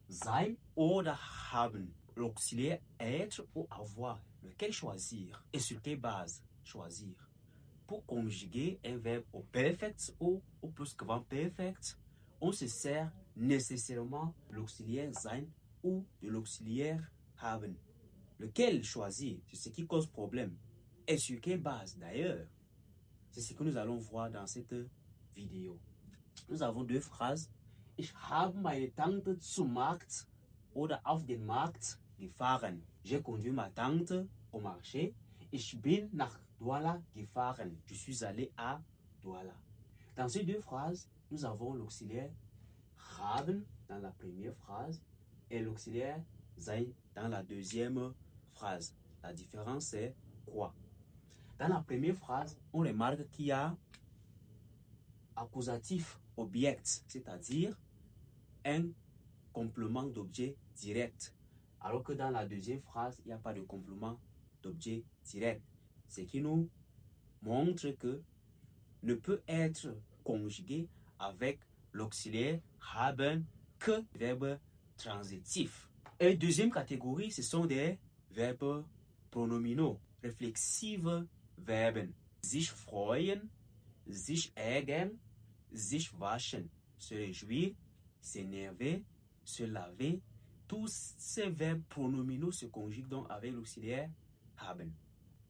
sein oder haben. L'auxiliaire être ou avoir. Lequel choisir? Et sur quelle base choisir? Pour conjuguer un verbe au perfect ou au plusquamperfect, on se sert nécessairement de l'auxiliaire sein ou de l'auxiliaire haben. Lequel choisir? C'est ce qui cause problème. Et sur quelle base d'ailleurs? C'est ce que nous allons voir dans cette vidéo. Nous avons deux phrases. Ich habe meine Tante zum Markt oder auf den Markt gefahren. J'ai conduit ma tante au marché. Ich bin nach Douala gefahren. Je suis allé à Douala. Dans ces deux phrases, nous avons l'auxiliaire haben dans la première phrase et l'auxiliaire sein dans la deuxième phrase. La différence est quoi? Dans la première phrase, on remarque qu'il y a accusatif object, c'est-à-dire un complément d'objet direct. Alors que dans la deuxième phrase, il n'y a pas de complément d'objet direct. Ce qui nous montre que ne peut être conjugué avec l'auxiliaire haben que verbe transitif. Et deuxième catégorie, ce sont des verbes pronominaux, réflexives Verben. Sich freuen, sich ärgern, sich waschen, se réjouir, s'énerver, se laver. Tous ces verbes pronominaux se conjuguent donc avec l'auxiliaire haben.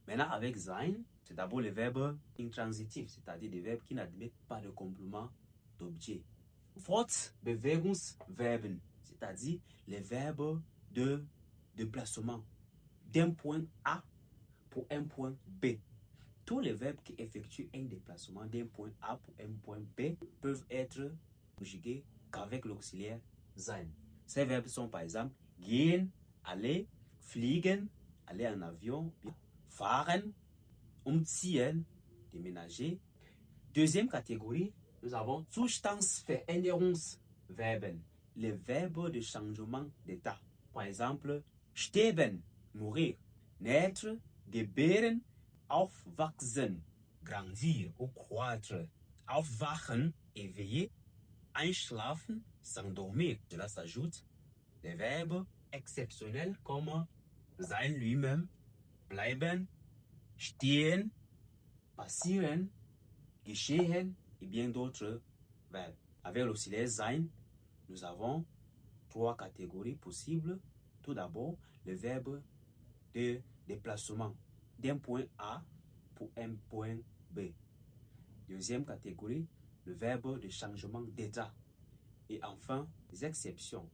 Maintenant, avec sein, c'est d'abord les verbes intransitifs, c'est-à-dire des verbes qui n'admettent pas de complément d'objet. Fortbewegungsverben, c'est-à-dire les verbes de déplacement d'un point A pour un point B. Tous les verbes qui effectuent un déplacement d'un point A pour un point B peuvent être conjugués qu'avec l'auxiliaire sein. Ces verbes sont par exemple gehen, aller, fliegen, aller en avion, fahren, umziehen, déménager. Deuxième catégorie, nous avons Zustandsveränderungsverben, les verbes de changement d'état. Par exemple, sterben, mourir, naître, gebären, aufwachsen, grandir ou croître, aufwachen, éveiller, einschlafen, s'endormir. Cela s'ajoute des verbes exceptionnels comme sein lui-même, bleiben, stehen, passieren, geschehen et bien d'autres verbes. Avec l'auxiliaire sein, nous avons trois catégories possibles. Tout d'abord, le verbe de déplacement d'un point A pour un point B. Deuxième catégorie, le verbe de changement d'état. Et enfin, les exceptions.